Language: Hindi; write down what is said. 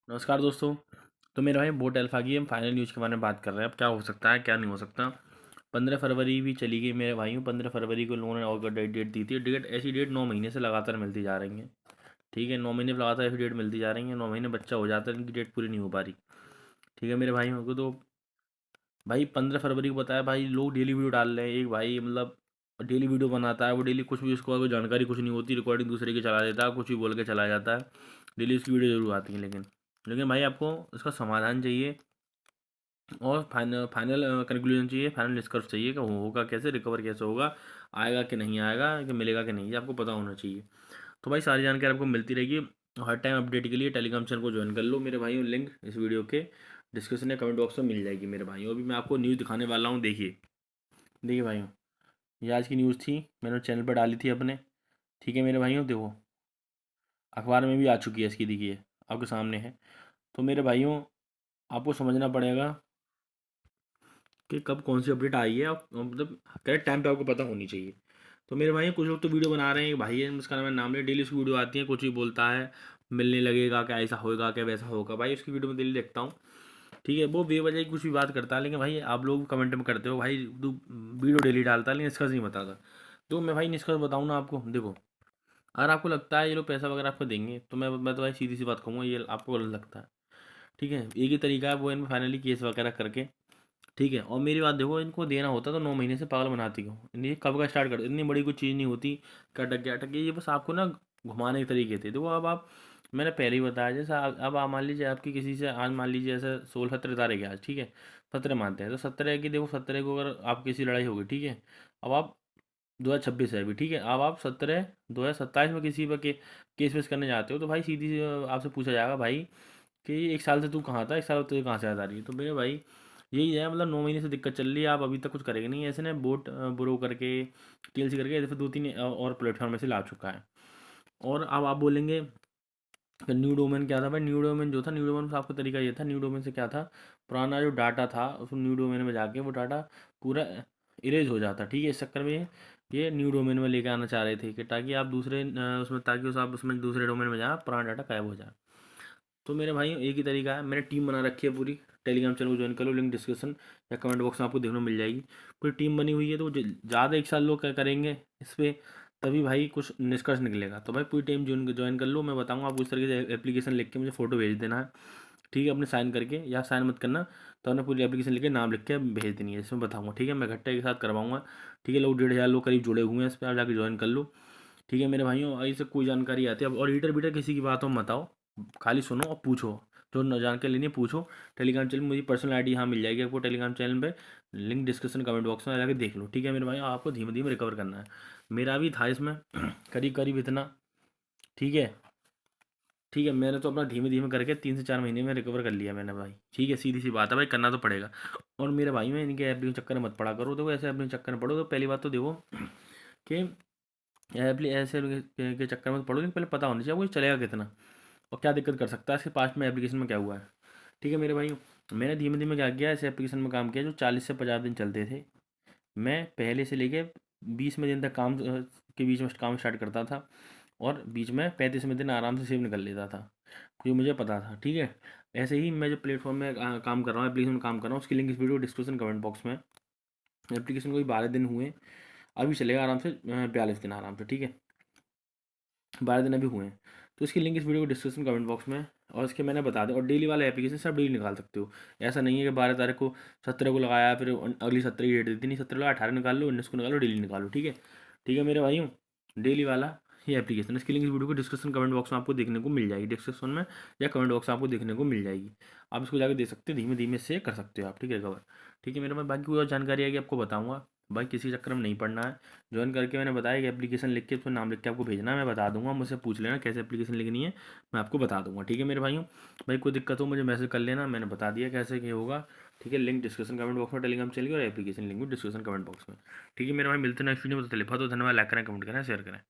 नमस्कार दोस्तों। तो मेरा भाई बोट अल्फा की हम फाइनल न्यूज़ के बारे में बात कर रहे हैं। अब क्या हो सकता है क्या नहीं हो सकता। 15 फरवरी भी चली गई मेरे भाइयों। 15 फरवरी को लोगों ने और डेट दी थी। डेट ऐसी डेट 9 महीने से लगातार मिलती जा रही है। ठीक है, 9 महीने लगातार ऐसी डेट मिलती जा रही है। 9 महीने बच्चा हो जाता है, इनकी डेट पूरी नहीं हो पा रही। ठीक है मेरे भाइयों को तो भाई 15 फरवरी को बताया भाई, लोग डेली वीडियो डाल रहे हैं। एक भाई मतलब डेली वीडियो बनाता है, वो डेली कुछ भी, उसको कोई जानकारी कुछ नहीं होती, रिकॉर्डिंग दूसरे की चला देता है, कुछ भी बोल के चला जाता है। डेली उसकी वीडियो जरूर आती है, लेकिन भाई आपको उसका समाधान चाहिए और फाइनल फाइनल कंक्लूजन चाहिए, फाइनल निष्कर्ष चाहिए कि होगा कैसे, रिकवर कैसे होगा, आएगा कि नहीं आएगा, कि मिलेगा कि नहीं, ये आपको पता होना चाहिए। तो भाई सारी जानकारी आपको मिलती रहेगी। हर टाइम अपडेट के लिए टेलीग्राम चैनल को ज्वाइन कर लो मेरे भाइयों। लिंक इस वीडियो के डिस्क्रिप्शन या कमेंट बॉक्स में मिल जाएगी मेरे भाइयों। अभी मैं आपको न्यूज़ दिखाने वाला हूँ। देखिए देखिए भाइयों, ये आज की न्यूज़ थी, मैंने चैनल पर डाली थी अपने। ठीक है मेरे भाइयों, देखो अखबार में भी आ चुकी है इसकी, देखिए आपके सामने है। तो मेरे भाइयों, आपको समझना पड़ेगा कि कब कौन सी अपडेट आई है, मतलब करेक्ट टाइम पे आपको पता होनी चाहिए। तो मेरे भाई कुछ लोग तो वीडियो बना रहे हैं, भाई है उसका नाम ले, डेली उसकी वीडियो आती है, कुछ भी बोलता है, मिलने लगेगा, क्या ऐसा होगा, क्या वैसा होगा। भाई उसकी वीडियो में डेली देखता हूँ। ठीक है, वो बेवजह ही कुछ भी बात करता है, लेकिन भाई आप लोग कमेंट में करते हो भाई तू वीडियो डेली डालता है लेकिन निष्कर्ष नहीं बताता। तो मैं भाई निष्कर्ष बताऊँ ना आपको, देखो अगर आपको लगता है ये लोग पैसा वगैरह आपको देंगे, तो मैं तो भाई सीधी सी बात कहूँगा, ये आपको गलत लगता है। ठीक है, एक ही तरीका है, वो इनमें फाइनली केस वगैरह करके। ठीक है, और मेरी बात देखो, इनको देना होता तो 9 महीने से पागल बनाती क्यों, ये कब का स्टार्ट कर, इतनी बड़ी कोई चीज़ नहीं होती कि अटक गया अटक गया, ये बस आपको ना घुमाने के तरीके थे। देखो अब आप, मैंने पहले ही बताया, जैसे अब आप मान लीजिए आपकी किसी से आज मान लीजिए ऐसे 16 17 तारीख है आज, ठीक है, 17 मानते हैं, तो 17 की देखो, 17 को अगर आप किसी लड़ाई होगी, ठीक है, अब आप 2026 है अभी, ठीक है, अब आप 17 2027 में किसी पर केस वेस करने जाते हो, तो भाई सीधी सी आपसे पूछा जाएगा भाई कि एक साल से तू कहाँ था, एक साल तुझे कहाँ से याद आ रही है। तो मेरे भाई यही है, मतलब 9 महीने से दिक्कत चल रही है, आप अभी तक कुछ करेंगे नहीं। ऐसे ने बोट ब्रो करके टीएलसी करके ऐसे फिर 2 3 और प्लेटफॉर्म में से ला चुका है। और अब आप बोलेंगे कि न्यू डोमेन क्या था। भाई न्यू डोमेन जो था, न्यू डोमेन का आपका तरीका ये था, न्यू डोमेन से क्या था, पुराना जो डाटा था उस न्यू डोमेन में जाके वो डाटा पूरा इरेज हो जाता। ठीक है, इस चक्कर में ये न्यू डोमेन में लेके आना चाह रहे थे कि ताकि आप दूसरे उसमें, ताकि उस आप उसमें दूसरे डोमेन में जाए, पुराना डाटा गायब हो जाए। तो मेरे भाई एक ही तरीका है, मैंने टीम बना रखी है पूरी। टेलीग्राम चैनल को ज्वाइन कर लो, लिंक डिस्क्रिप्शन या कमेंट बॉक्स में आपको देखने को मिल जाएगी। पूरी टीम बनी हुई है, तो ज़्यादा एक साल लोग क्या करेंगे इस पर, तभी भाई कुछ निष्कर्ष निकलेगा। तो भाई पूरी टीम ज्वाइन कर लो, मैं बताऊँगा आपको। इस तरीके से एप्लीकेशन लिख के मुझे फोटो भेज देना है। ठीक है, अपने साइन करके, या साइन मत करना, तो हमने पूरी एप्लीकेशन लिख के नाम लिख के भेज देनी है, इसमें बताऊँगा। ठीक है, मैं इकट्ठे के साथ करवाऊँगा। ठीक है, लोग 1,500 लोग करीब जुड़े हुए हैं इस पर, आप जाकर ज्वाइन कर लो। ठीक है मेरे भाइयों, ऐसे कोई जानकारी आती है अब, और हीटर बीटर किसी की बातों में मत आओ, खाली सुनो और पूछो, जो न जान के लेनी है पूछो। टेलीग्राम चैनल, मुझे पर्सनल आईडी यहाँ मिल जाएगी आपको टेलीग्राम चैनल पे, लिंक डिस्क्रिप्शन कमेंट बॉक्स में जाके देख लो। ठीक है मेरे भाई, आपको धीमे धीमे रिकवर करना है। मेरा भी था इसमें करीब करीब इतना। ठीक है, ठीक है, मैंने तो अपना धीमे धीमे करके 3 से 4 महीने में रिकवर कर लिया मैंने भाई। ठीक है, सीधी सी बात है भाई, करना तो पड़ेगा। और मेरे भाई में इनके ऐप के चक्कर में मत पड़ा करो। देखो ऐसे ऐप के चक्कर में पढ़ो तो पहली बात तो देखो कि ऐसे के चक्कर में तो पड़ो, लेकिन पहले पता होना चाहिए वो चलेगा कितना और क्या दिक्कत कर सकता है, इसके पास्ट में एप्लीकेशन में क्या हुआ है। ठीक है मेरे भाई, मैंने धीमे धीमे क्या किया, ऐसे एप्लीकेशन में काम किया जो 40 से 50 दिन चलते थे। मैं पहले से लेके 20वें दिन तक काम के बीच में काम स्टार्ट करता था, और बीच में 35वें दिन आराम से सेव निकल लेता था, क्योंकि मुझे पता था। ठीक है, ऐसे ही मैं जो प्लेटफॉर्म में काम कर रहा हूँ, एप्लीकेशन में काम कर रहा हूँ, उसकी लिंक इस वीडियो डिस्क्रिप्शन कमेंट बॉक्स में। एप्लीकेशन को भी 12 दिन हुए, अभी चलेगा आराम से 42 दिन आराम से। ठीक है, 12 दिन अभी हुए हैं। तो इसकी लिंक इस वीडियो को डिस्क्रिप्शन कमेंट बॉक्स में, और इसके मैंने बता दें। और डेली वाले एप्लीकेशन सब डेली निकाल सकते हो। ऐसा नहीं है कि 12 तारीख को 17 को लगाया, फिर अगली 17 की डेट देती नहीं, 17 लगा 18 निकाल लो, 19 को निकालो, डेली निकालो। ठीक है, ठीक है मेरे भाइयों, डेली वाला ये एप्लीकेशन, इसकी लिंक इस वीडियो को डिस्क्रिप्शन कमेंट बॉक्स में आपको देखने को मिल जाएगी, डिस्क्रिप्शन में या कमेंट बॉक्स में आपको देखने को मिल जाएगी। आप इसको जाकर देख सकते हो, धीमे धीमे से कर सकते हो आप। ठीक है कवर। ठीक है मेरे भाई, बाकी कोई और जानकारी आएगी आपको बताऊँगा। भाई किसी चक्कर में नहीं पड़ना है। ज्वाइन करके मैंने बताया कि एप्लीकेशन लिख के उसमें नाम लिख के आपको भेजना है, मैं बता दूंगा, मुझसे पूछ लेना कैसे एप्लीकेशन लिखनी है, मैं आपको बता दूंगा। ठीक है मेरे भाइयों, भाई कोई दिक्कत हो मुझे मैसेज कर लेना, मैंने बता दिया कैसे क्या होगा। ठीक है, लिंक डिस्क्रिप्शन कमेंट बॉक्स में टेलीग्राम चलेगी, और एप्लीकेशन लिंक भी डिस्क्रिप्शन कमेंट बॉक्स में। ठीक है मेरे भाई, मिलते हैं नेक्स्ट वीडियो में, तो धन्यवाद, लाइक करें, कमेंट करें, शेयर करें।